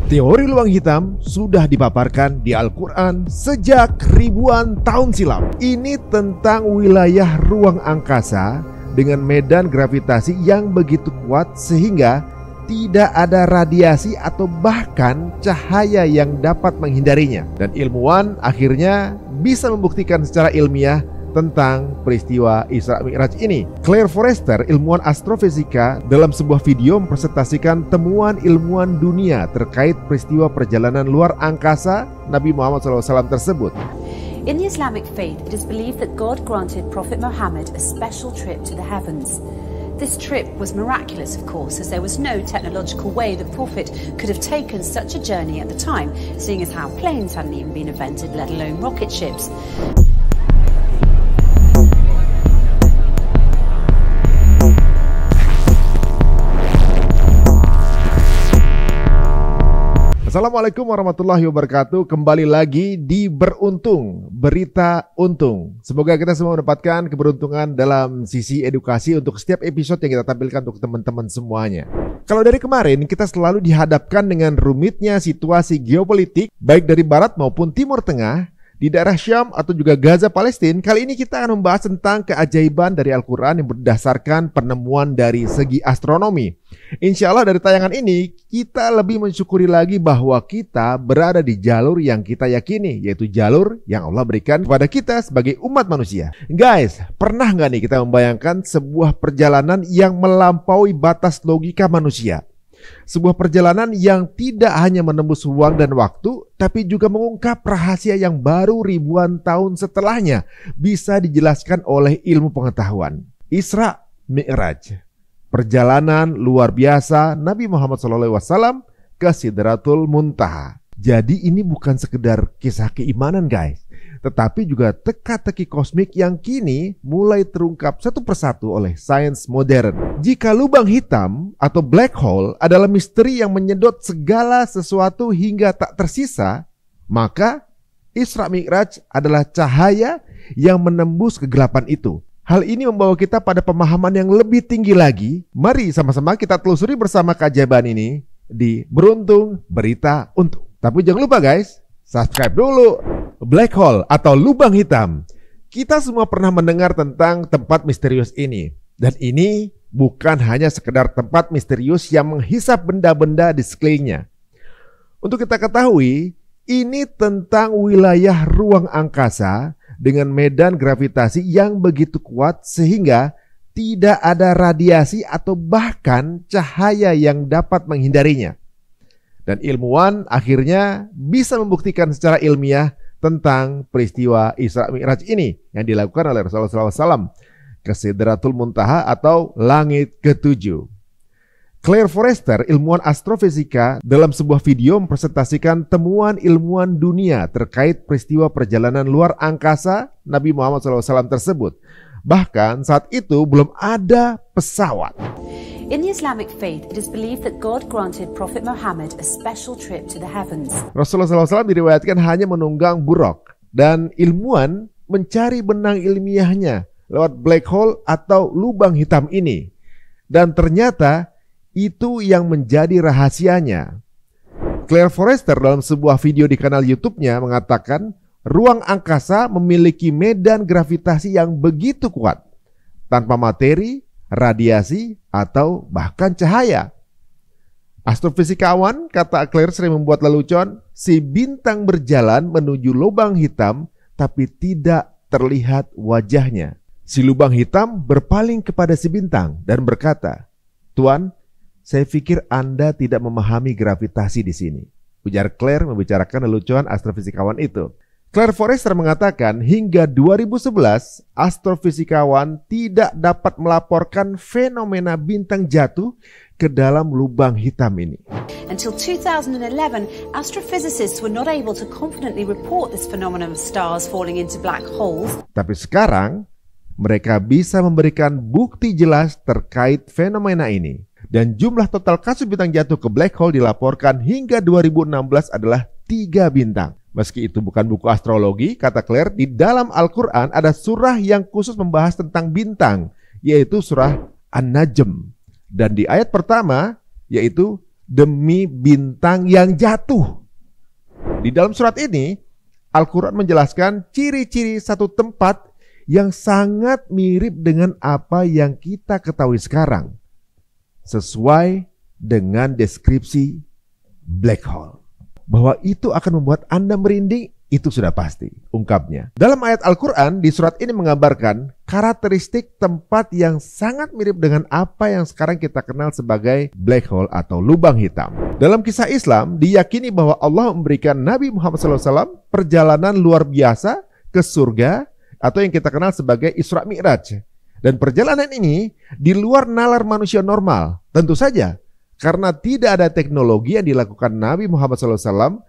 Teori lubang hitam sudah dipaparkan di Al-Quran sejak ribuan tahun silam. Ini tentang wilayah ruang angkasa dengan medan gravitasi yang begitu kuat sehingga tidak ada radiasi atau bahkan cahaya yang dapat menghindarinya. Dan ilmuwan akhirnya bisa membuktikan secara ilmiah tentang peristiwa Isra Mi'raj ini. Claire Forrester, ilmuwan astrofisika, dalam sebuah video mempresentasikan temuan ilmuwan dunia terkait peristiwa perjalanan luar angkasa Nabi Muhammad SAW tersebut. In the Islamic faith, it is believed that God granted Prophet Muhammad a special trip to the heavens. This trip was miraculous, of course, as there was no technological way the Prophet could have taken such a journey at the time, seeing as how planes hadn't even been invented, let alone rocket ships. Assalamualaikum warahmatullahi wabarakatuh. Kembali lagi di Beruntung, Berita Untung. Semoga kita semua mendapatkan keberuntungan dalam sisi edukasi untuk setiap episode yang kita tampilkan untuk teman-teman semuanya. Kalau dari kemarin kita selalu dihadapkan dengan rumitnya situasi geopolitik baik dari barat maupun timur tengah, di daerah Syam atau juga Gaza Palestina. Kali ini kita akan membahas tentang keajaiban dari Al-Quran yang berdasarkan penemuan dari segi astronomi. Insya Allah dari tayangan ini kita lebih mensyukuri lagi bahwa kita berada di jalur yang kita yakini, yaitu jalur yang Allah berikan kepada kita sebagai umat manusia. Guys, pernah nggak nih kita membayangkan sebuah perjalanan yang melampaui batas logika manusia? Sebuah perjalanan yang tidak hanya menembus ruang dan waktu, tapi juga mengungkap rahasia yang baru ribuan tahun setelahnya bisa dijelaskan oleh ilmu pengetahuan. Isra Mi'raj, perjalanan luar biasa Nabi Muhammad SAW ke Sidratul Muntaha. Jadi ini bukan sekedar kisah keimanan guys, tetapi juga teka-teki kosmik yang kini mulai terungkap satu persatu oleh sains modern. Jika lubang hitam atau black hole adalah misteri yang menyedot segala sesuatu hingga tak tersisa, maka Isra Mi'raj adalah cahaya yang menembus kegelapan itu. Hal ini membawa kita pada pemahaman yang lebih tinggi lagi. Mari sama-sama kita telusuri bersama keajaiban ini di Beruntung Berita Untung. Tapi jangan lupa guys, subscribe dulu. Black hole atau lubang hitam. Kita semua pernah mendengar tentang tempat misterius ini. Dan ini bukan hanya sekedar tempat misterius yang menghisap benda-benda di sekelilingnya. Untuk kita ketahui, ini tentang wilayah ruang angkasa dengan medan gravitasi yang begitu kuat sehingga tidak ada radiasi atau bahkan cahaya yang dapat menghindarinya. Dan ilmuwan akhirnya bisa membuktikan secara ilmiah tentang peristiwa Isra Mi'raj ini yang dilakukan oleh Rasulullah SAW ke Sidratul Muntaha atau langit ketujuh. Claire Forrester, ilmuwan astrofisika, dalam sebuah video mempresentasikan temuan ilmuwan dunia terkait peristiwa perjalanan luar angkasa Nabi Muhammad SAW tersebut. Bahkan saat itu belum ada pesawat. In the Islamic faith, it is believed that God granted Prophet Muhammad a special trip to the heavens. Rasulullah SAW diriwayatkan hanya menunggang buraq dan ilmuwan mencari benang ilmiahnya lewat black hole atau lubang hitam ini. Dan ternyata itu yang menjadi rahasianya. Claire Forrester dalam sebuah video di kanal YouTube-nya mengatakan ruang angkasa memiliki medan gravitasi yang begitu kuat tanpa materi, radiasi, atau bahkan cahaya. Astrofisikawan, kata Claire, sering membuat lelucon, si bintang berjalan menuju lubang hitam tapi tidak terlihat wajahnya. Si lubang hitam berpaling kepada si bintang dan berkata, "Tuan, saya pikir Anda tidak memahami gravitasi di sini," ujar Claire membicarakan lelucon astrofisikawan itu. Claire Forrester mengatakan hingga 2011 astrofisikawan tidak dapat melaporkan fenomena bintang jatuh ke dalam lubang hitam ini. Until 2011, astrophysicists were not able to confidently report this phenomenon of stars falling into black holes. Tapi sekarang mereka bisa memberikan bukti jelas terkait fenomena ini. Dan jumlah total kasus bintang jatuh ke black hole dilaporkan hingga 2016 adalah 3 bintang. Meski itu bukan buku astrologi, kata Claire, di dalam Al-Quran ada surah yang khusus membahas tentang bintang, yaitu surah An-Najm. Dan di ayat pertama, yaitu demi bintang yang jatuh. Di dalam surat ini, Al-Quran menjelaskan ciri-ciri satu tempat yang sangat mirip dengan apa yang kita ketahui sekarang, sesuai dengan deskripsi black hole. Bahwa itu akan membuat Anda merinding, itu sudah pasti, ungkapnya. Dalam ayat Al-Quran, di surat ini menggambarkan karakteristik tempat yang sangat mirip dengan apa yang sekarang kita kenal sebagai black hole atau lubang hitam. Dalam kisah Islam, diyakini bahwa Allah memberikan Nabi Muhammad SAW perjalanan luar biasa ke surga, atau yang kita kenal sebagai Isra Mi'raj. Dan perjalanan ini di luar nalar manusia normal. Tentu saja, karena tidak ada teknologi yang dilakukan Nabi Muhammad SAW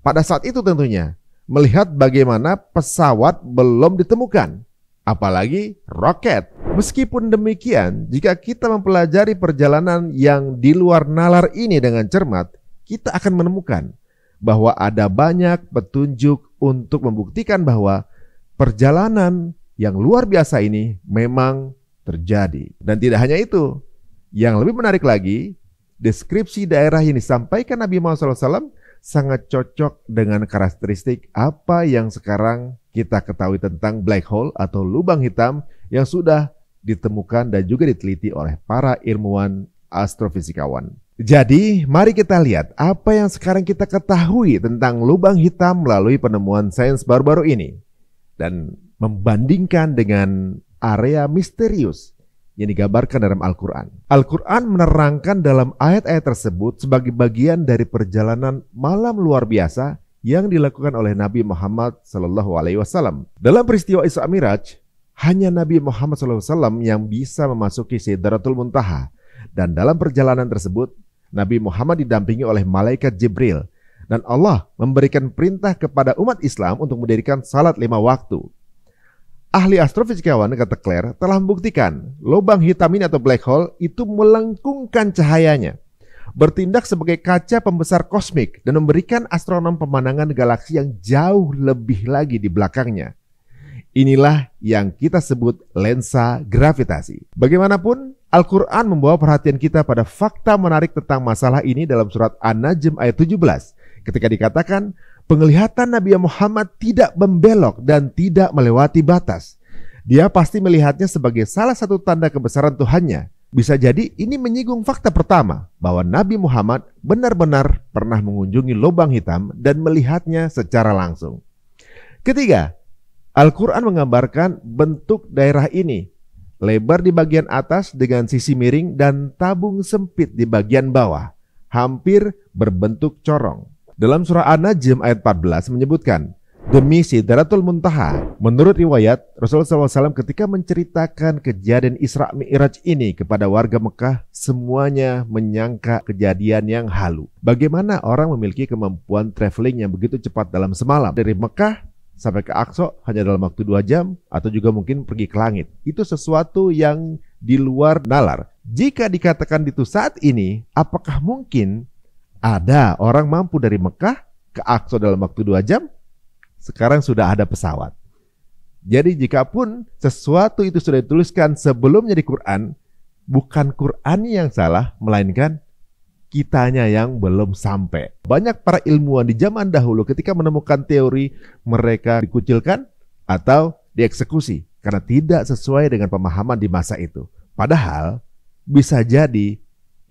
pada saat itu tentunya. Melihat bagaimana pesawat belum ditemukan, apalagi roket. Meskipun demikian, jika kita mempelajari perjalanan yang di luar nalar ini dengan cermat, kita akan menemukan bahwa ada banyak petunjuk untuk membuktikan bahwa perjalanan yang luar biasa ini memang terjadi. Dan tidak hanya itu, yang lebih menarik lagi, deskripsi daerah yang disampaikan Nabi Muhammad SAW sangat cocok dengan karakteristik apa yang sekarang kita ketahui tentang black hole atau lubang hitam yang sudah ditemukan dan juga diteliti oleh para ilmuwan astrofisikawan. Jadi, mari kita lihat apa yang sekarang kita ketahui tentang lubang hitam melalui penemuan sains baru-baru ini, dan membandingkan dengan area misterius yang digambarkan dalam Al-Quran. Al-Quran menerangkan dalam ayat-ayat tersebut sebagai bagian dari perjalanan malam luar biasa yang dilakukan oleh Nabi Muhammad SAW. Dalam peristiwa Isra Mi'raj, hanya Nabi Muhammad SAW yang bisa memasuki Sidratul Muntaha. Dan dalam perjalanan tersebut, Nabi Muhammad didampingi oleh malaikat Jibril. Dan Allah memberikan perintah kepada umat Islam untuk mendirikan salat 5 waktu. Ahli astrofisikawan kata Claire telah membuktikan lubang hitam ini atau black hole itu melengkungkan cahayanya, bertindak sebagai kaca pembesar kosmik dan memberikan astronom pemandangan galaksi yang jauh lebih lagi di belakangnya. Inilah yang kita sebut lensa gravitasi. Bagaimanapun, Al-Quran membawa perhatian kita pada fakta menarik tentang masalah ini dalam surat An-Najm ayat 17. Ketika dikatakan, penglihatan Nabi Muhammad tidak membelok dan tidak melewati batas. Dia pasti melihatnya sebagai salah satu tanda kebesaran Tuhannya. Bisa jadi ini menyinggung fakta pertama, bahwa Nabi Muhammad benar-benar pernah mengunjungi lubang hitam dan melihatnya secara langsung. Ketiga, Al-Quran menggambarkan bentuk daerah ini. Lebar di bagian atas dengan sisi miring dan tabung sempit di bagian bawah, hampir berbentuk corong. Dalam surah An-Najm ayat 14 menyebutkan, demi Sidratul Muntaha. Menurut riwayat, Rasulullah SAW ketika menceritakan kejadian Isra Mi'raj ini kepada warga Mekah, semuanya menyangka kejadian yang halu. Bagaimana orang memiliki kemampuan traveling yang begitu cepat dalam semalam? Dari Mekah sampai ke Aqsa hanya dalam waktu 2 jam, atau juga mungkin pergi ke langit. Itu sesuatu yang di luar nalar. Jika dikatakan itu saat ini, apakah mungkin ada orang mampu dari Mekah ke Aqsa dalam waktu 2 jam? Sekarang sudah ada pesawat. Jadi jikapun sesuatu itu sudah dituliskan sebelumnya di Quran, bukan Quran yang salah, melainkan kitanya yang belum sampai. Banyak para ilmuwan di zaman dahulu ketika menemukan teori, mereka dikucilkan atau dieksekusi karena tidak sesuai dengan pemahaman di masa itu. Padahal bisa jadi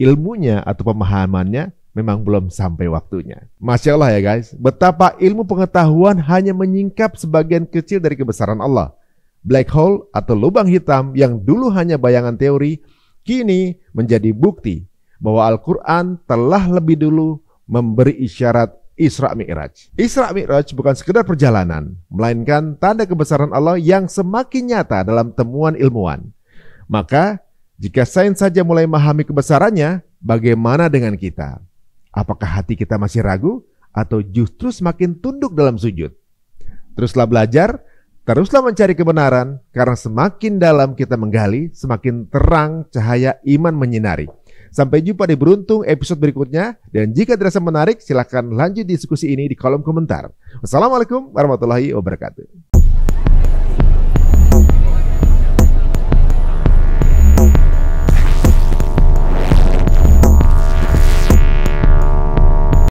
ilmunya atau pemahamannya memang belum sampai waktunya. Masya Allah ya guys, betapa ilmu pengetahuan hanya menyingkap sebagian kecil dari kebesaran Allah. Black hole atau lubang hitam yang dulu hanya bayangan teori, kini menjadi bukti bahwa Al-Quran telah lebih dulu memberi isyarat Isra Mi'raj. Isra Mi'raj bukan sekedar perjalanan, melainkan tanda kebesaran Allah yang semakin nyata dalam temuan ilmuwan. Maka, jika sains saja mulai memahami kebesarannya, bagaimana dengan kita? Apakah hati kita masih ragu atau justru semakin tunduk dalam sujud? Teruslah belajar, teruslah mencari kebenaran, karena semakin dalam kita menggali, semakin terang cahaya iman menyinari. Sampai jumpa di Beruntung episode berikutnya, dan jika dirasa menarik, silakan lanjut diskusi ini di kolom komentar. Wassalamualaikum warahmatullahi wabarakatuh.